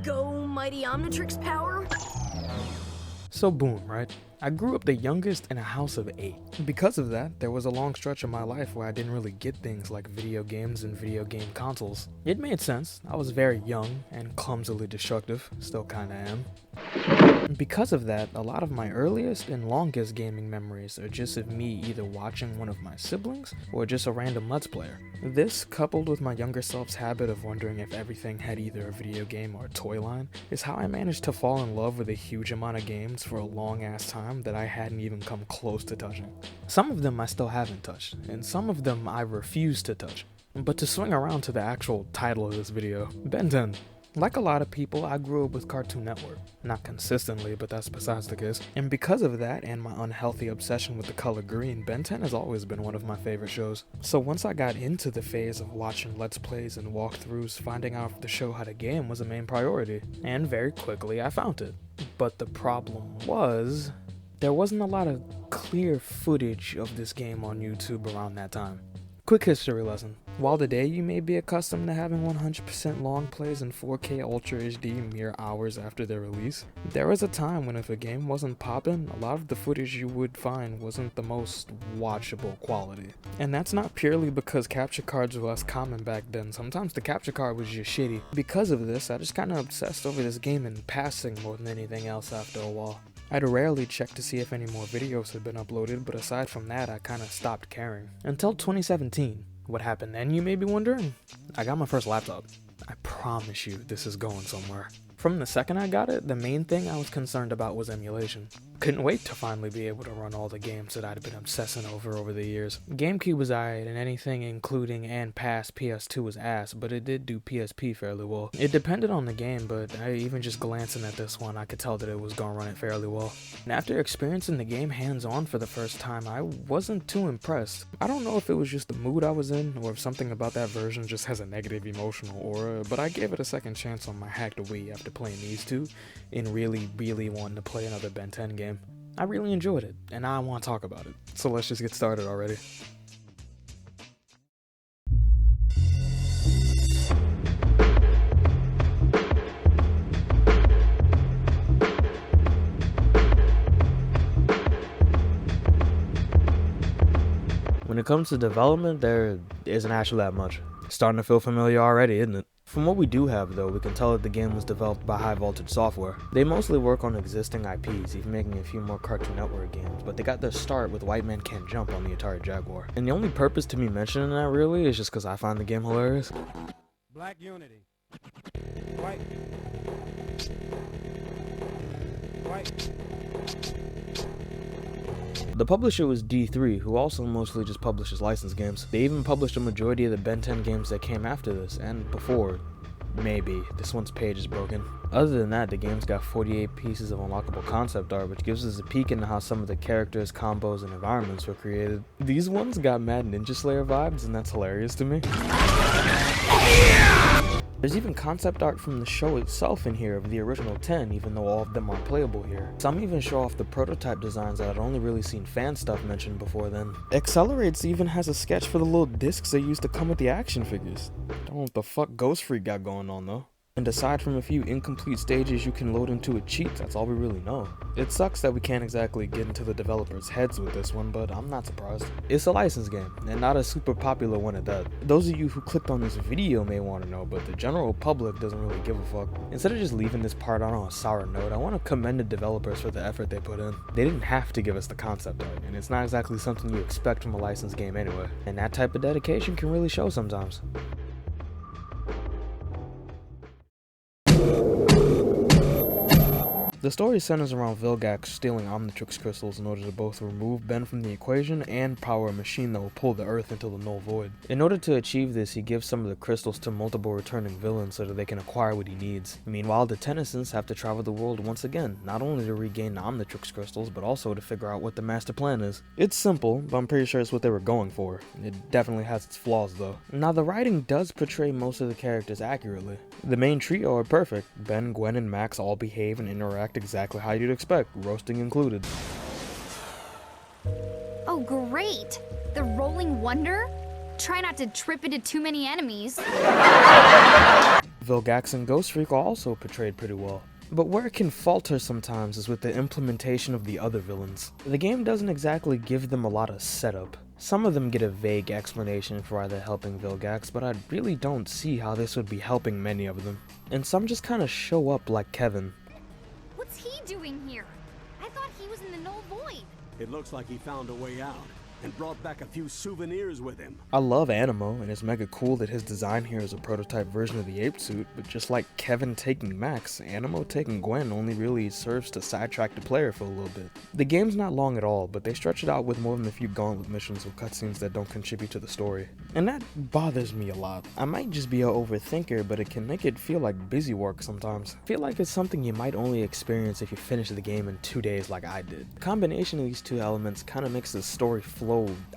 Go, mighty Omnitrix power! So boom, right? I grew up the youngest in a house of 8. Because of that, there was a long stretch of my life where I didn't really get things like video games and video game consoles. It made sense. I was very young and clumsily destructive, still kinda am. Because of that, a lot of my earliest and longest gaming memories are just of me either watching one of my siblings or just a random Let's Player. This, coupled with my younger self's habit of wondering if everything had either a video game or a toy line, is how I managed to fall in love with a huge amount of games for a long ass time that I hadn't even come close to touching. Some of them I still haven't touched, and some of them I refuse to touch. But to swing around to the actual title of this video, Ben 10. Like a lot of people, I grew up with Cartoon Network. Not consistently, but that's besides the case. And because of that and my unhealthy obsession with the color green, Ben 10 has always been one of my favorite shows. So once I got into the phase of watching Let's Plays and walkthroughs, finding out if the show had a game was a main priority. And very quickly I found it. But the problem was, there wasn't a lot of clear footage of this game on YouTube around that time. Quick history lesson. While today you may be accustomed to having 100% long plays in 4K Ultra HD mere hours after their release, there was a time when if a game wasn't poppin', a lot of the footage you would find wasn't the most watchable quality. And that's not purely because capture cards were less common back then, sometimes the capture card was just shitty. Because of this, I just kinda obsessed over this game in passing more than anything else after a while. I'd rarely check to see if any more videos had been uploaded, but aside from that, I kinda stopped caring. Until 2017. What happened then, you may be wondering? I got my first laptop. I promise you, this is going somewhere. From the second I got it, the main thing I was concerned about was emulation. Couldn't wait to finally be able to run all the games that I'd been obsessing over the years. GameCube was alright, and anything including and past PS2 was ass, but it did do PSP fairly well. It depended on the game, but even just glancing at this one, I could tell that it was gonna run it fairly well. And after experiencing the game hands-on for the first time, I wasn't too impressed. I don't know if it was just the mood I was in, or if something about that version just has a negative emotional aura, but I gave it a second chance on my hacked Wii after playing these two, and really wanting to play another Ben 10 game. I really enjoyed it, and I want to talk about it. So let's just get started already. When it comes to development, there isn't actually that much. It's starting to feel familiar already, isn't it? From what we do have though, we can tell that the game was developed by High Voltage Software. They mostly work on existing IPs, even making a few more Cartoon Network games, but they got their start with White Man Can't Jump on the Atari Jaguar. And the only purpose to me mentioning that really is just because I find the game hilarious. Black unity. White. The publisher was D3, who also mostly just publishes licensed games. They even published a majority of the Ben 10 games that came after this, and before. Maybe. This one's page is broken. Other than that, the game's got 48 pieces of unlockable concept art, which gives us a peek into how some of the characters, combos, and environments were created. These ones got mad Ninja Slayer vibes, and that's hilarious to me. There's even concept art from the show itself in here of the original 10, even though all of them aren't playable here. Some even show off the prototype designs that I'd only really seen fan stuff mentioned before then. Accelerates even has a sketch for the little discs they used to come with the action figures. Don't know what the fuck Ghost Freak got going on though. And aside from a few incomplete stages you can load into a cheat, that's all we really know. It sucks that we can't exactly get into the developers' heads with this one, but I'm not surprised. It's a licensed game, and not a super popular one at that. Those of you who clicked on this video may want to know, but the general public doesn't really give a fuck. Instead of just leaving this part on a sour note, I want to commend the developers for the effort they put in. They didn't have to give us the concept art, and it's not exactly something you expect from a licensed game anyway. And that type of dedication can really show sometimes. The story centers around Vilgax stealing Omnitrix crystals in order to both remove Ben from the equation and power a machine that will pull the Earth into the null void. In order to achieve this, he gives some of the crystals to multiple returning villains so that they can acquire what he needs. Meanwhile, the Tennysons have to travel the world once again, not only to regain the Omnitrix crystals, but also to figure out what the master plan is. It's simple, but I'm pretty sure it's what they were going for. It definitely has its flaws though. Now, the writing does portray most of the characters accurately. The main trio are perfect. Ben, Gwen, and Max all behave and interact exactly how you'd expect, roasting included. Oh great. The Rolling Wonder? Try not to trip into too many enemies. Vilgax and Ghost Freak are also portrayed pretty well. But where it can falter sometimes is with the implementation of the other villains. The game doesn't exactly give them a lot of setup. Some of them get a vague explanation for why they're helping Vilgax, but I really don't see how this would be helping many of them. And some just kinda show up like Kevin. What's he doing here? I thought he was in the Null Void. It looks like he found a way out and brought back a few souvenirs with him. I love Animo, and it's mega cool that his design here is a prototype version of the ape suit, but just like Kevin taking Max, Animo taking Gwen only really serves to sidetrack the player for a little bit. The game's not long at all, but they stretch it out with more than a few gauntlet missions with cutscenes that don't contribute to the story. And that bothers me a lot. I might just be an overthinker, but it can make it feel like busy work sometimes. I feel like it's something you might only experience if you finish the game in 2 days like I did. The combination of these two elements kinda makes the story flow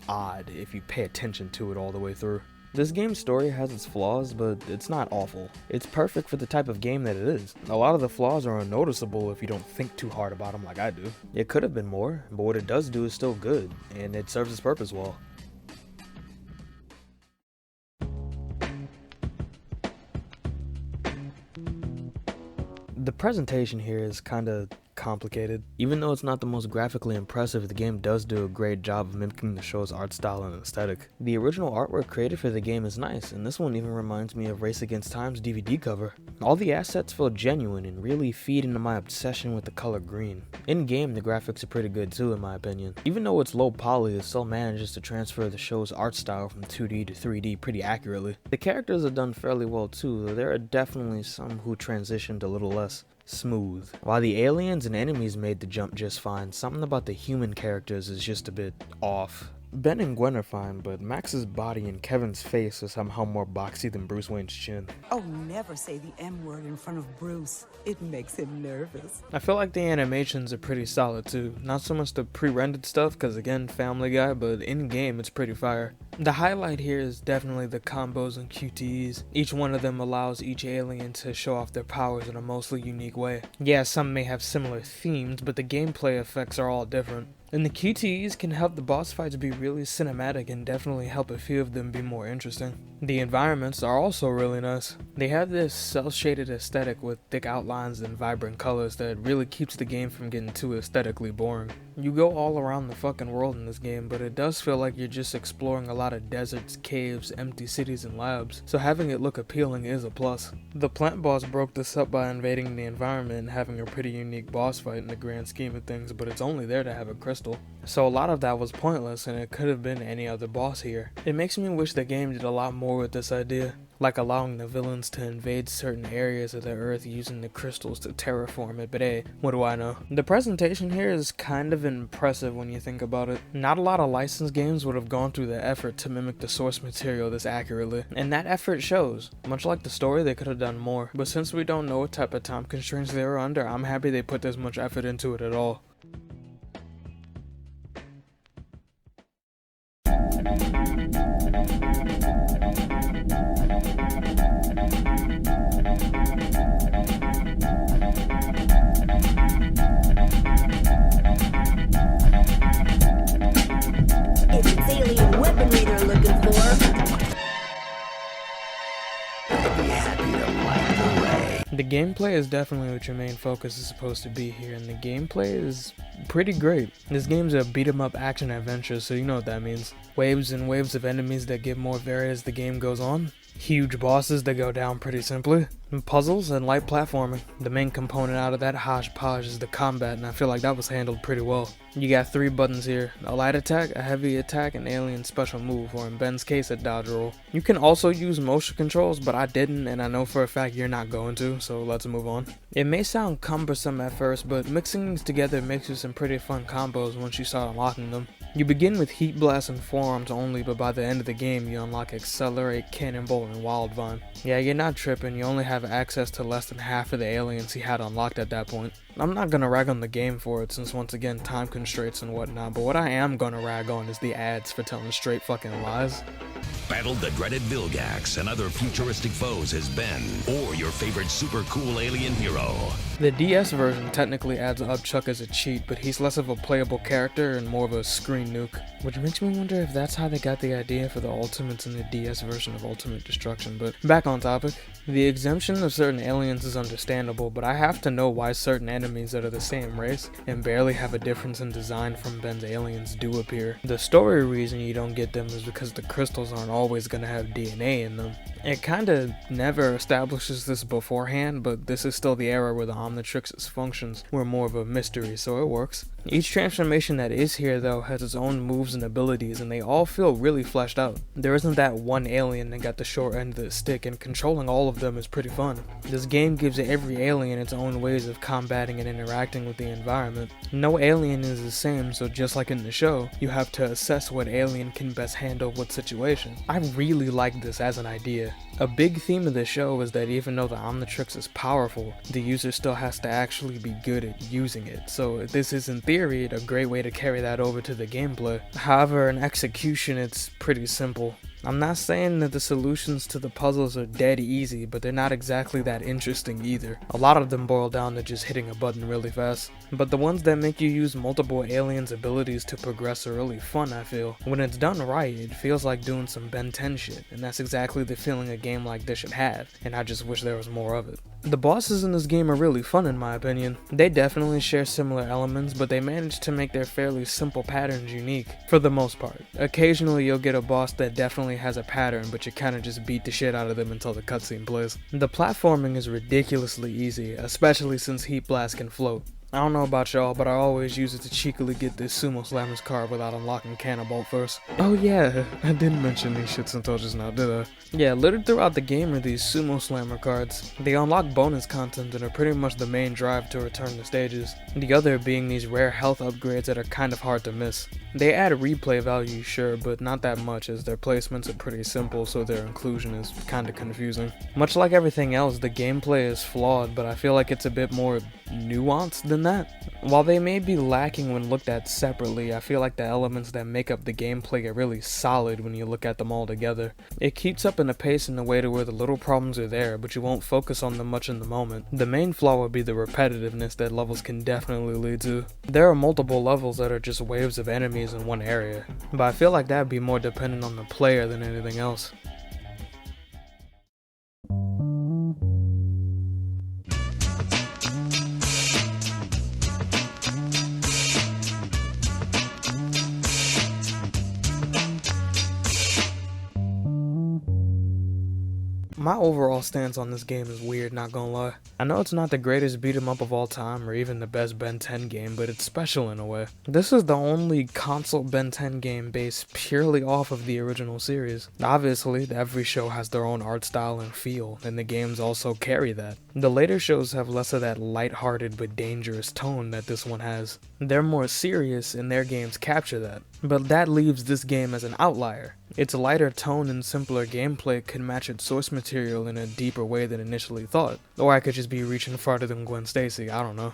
odd if you pay attention to it all the way through. This game's story has its flaws, but it's not awful. It's perfect for the type of game that it is. A lot of the flaws are unnoticeable if you don't think too hard about them like I do. It could have been more, but what it does do is still good, and it serves its purpose well. The presentation here is kinda complicated. Even though it's not the most graphically impressive, the game does do a great job of mimicking the show's art style and aesthetic. The original artwork created for the game is nice, and this one even reminds me of Race Against Time's DVD cover. All the assets feel genuine and really feed into my obsession with the color green. In-game, the graphics are pretty good too, in my opinion. Even though it's low poly, it still manages to transfer the show's art style from 2D to 3D pretty accurately. The characters are done fairly well too, though there are definitely some who transitioned a little less smooth. While the aliens and enemies made the jump just fine, something about the human characters is just a bit off. Ben and Gwen are fine, but Max's body and Kevin's face are somehow more boxy than Bruce Wayne's chin. Oh, never say the M word in front of Bruce. It makes him nervous. I feel like the animations are pretty solid too. Not so much the pre-rendered stuff, cause again, Family Guy, but in-game it's pretty fire. The highlight here is definitely the combos and QTEs. Each one of them allows each alien to show off their powers in a mostly unique way. Yeah, some may have similar themes, but the gameplay effects are all different. And the QTEs can help the boss fights be really cinematic and definitely help a few of them be more interesting. The environments are also really nice. They have this cel-shaded aesthetic with thick outlines and vibrant colors that really keeps the game from getting too aesthetically boring. You go all around the fucking world in this game, but it does feel like you're just exploring a lot of deserts, caves, empty cities, and labs, so having it look appealing is a plus. The plant boss broke this up by invading the environment and having a pretty unique boss fight in the grand scheme of things, but it's only there to have a crystal. So a lot of that was pointless and it could have been any other boss here. It makes me wish the game did a lot more with this idea, like allowing the villains to invade certain areas of the earth using the crystals to terraform it, but hey, what do I know. The presentation here is kind of impressive when you think about it. Not a lot of licensed games would have gone through the effort to mimic the source material this accurately, and that effort shows. Much like the story, they could have done more, but since we don't know what type of time constraints they were under, I'm happy they put this much effort into it at all. If it's alien weaponry they're looking for. The gameplay is definitely what your main focus is supposed to be here, and the gameplay is pretty great. This game's a beat-em-up action adventure, so you know what that means. Waves and waves of enemies that get more varied as the game goes on. Huge bosses that go down pretty simply. And puzzles and light platforming. The main component out of that hodgepodge is the combat, and I feel like that was handled pretty well. You got 3 buttons here: a light attack, a heavy attack, and alien special move, or in Ben's case, a dodge roll. You can also use motion controls, but I didn't, and I know for a fact you're not going to, so let's move on. It may sound cumbersome at first, but mixing these together makes you some pretty fun combos once you start unlocking them. You begin with Heat Blast and Forearms only, but by the end of the game you unlock Accelerate, Cannonball, and Wild Vine. Yeah, you're not tripping, you only have access to less than half of the aliens he had unlocked at that point. I'm not gonna rag on the game for it since once again time constraints and whatnot, but what I am gonna rag on is the ads for telling straight fucking lies. battled the dreaded Vilgax and other futuristic foes as Ben, or your favorite super cool alien hero. The DS version technically adds Upchuck as a cheat, but he's less of a playable character and more of a screen nuke, which makes me wonder if that's how they got the idea for the ultimates in the DS version of Ultimate Destruction. But back on topic, the exemption of certain aliens is understandable, but I have to know why certain enemies that are the same race and barely have a difference in design from Ben's aliens do appear. The story reason you don't get them is because the crystals aren't always going to have DNA in them. It kinda never establishes this beforehand, but this is still the era where the Omnitrix's functions were more of a mystery, so it works. Each transformation that is here though has its own moves and abilities, and they all feel really fleshed out. There isn't that one alien that got the short end of the stick, and controlling all of them is pretty fun. This game gives every alien its own ways of combating and interacting with the environment. No alien is the same, so just like in the show, you have to assess what alien can best handle what situation. I really like this as an idea. A big theme of the show is that even though the Omnitrix is powerful, the user still has to actually be good at using it, so this is in theory a great way to carry that over to the gameplay. However, in execution it's pretty simple. I'm not saying that the solutions to the puzzles are dead easy, but they're not exactly that interesting either. A lot of them boil down to just hitting a button really fast. But the ones that make you use multiple aliens' abilities to progress are really fun, I feel. When it's done right, it feels like doing some Ben 10 shit, and that's exactly the feeling a game like this should have, and I just wish there was more of it. The bosses in this game are really fun in my opinion. They definitely share similar elements, but they manage to make their fairly simple patterns unique, for the most part. Occasionally you'll get a boss that definitely has a pattern, but you kinda just beat the shit out of them until the cutscene plays. The platforming is ridiculously easy, especially since Heat Blast can float. I don't know about y'all, but I always use it to cheekily get this Sumo Slammer's card without unlocking Cannonbolt first. Oh yeah, I didn't mention these shits until just now, did I? Yeah, littered throughout the game are these Sumo Slammer cards. They unlock bonus content and are pretty much the main drive to return to stages. The other being these rare health upgrades that are kind of hard to miss. They add replay value, sure, but not that much as their placements are pretty simple, so their inclusion is kinda confusing. Much like everything else, the gameplay is flawed, but I feel like it's a bit more nuanced than that. While they may be lacking when looked at separately, I feel like the elements that make up the gameplay are really solid when you look at them all together. It keeps up in a pace in a way to where the little problems are there, but you won't focus on them much in the moment. The main flaw would be the repetitiveness that levels can definitely lead to. There are multiple levels that are just waves of enemies in one area, but I feel like that'd be more dependent on the player than anything else. My overall stance on this game is weird, not gonna lie. I know it's not the greatest beat 'em up of all time or even the best Ben 10 game, but it's special in a way. This is the only console Ben 10 game based purely off of the original series. Obviously, every show has their own art style and feel, and the games also carry that. The later shows have less of that lighthearted but dangerous tone that this one has. They're more serious and their games capture that. But that leaves this game as an outlier. Its lighter tone and simpler gameplay could match its source material in a deeper way than initially thought. Or I could just be reaching farther than Gwen Stacy, I don't know.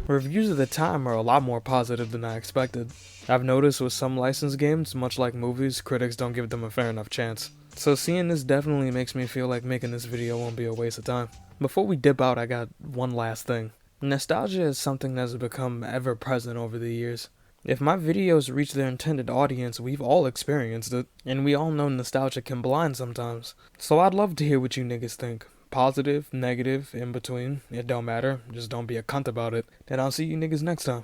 Reviews at the time are a lot more positive than I expected. I've noticed with some licensed games, much like movies, critics don't give them a fair enough chance. So seeing this definitely makes me feel like making this video won't be a waste of time. Before we dip out, I got one last thing. Nostalgia is something that's become ever present over the years. If my videos reach their intended audience, we've all experienced it, and we all know nostalgia can blind sometimes. So I'd love to hear what you niggas think. Positive, negative, in between, it don't matter, just don't be a cunt about it. And I'll see you niggas next time.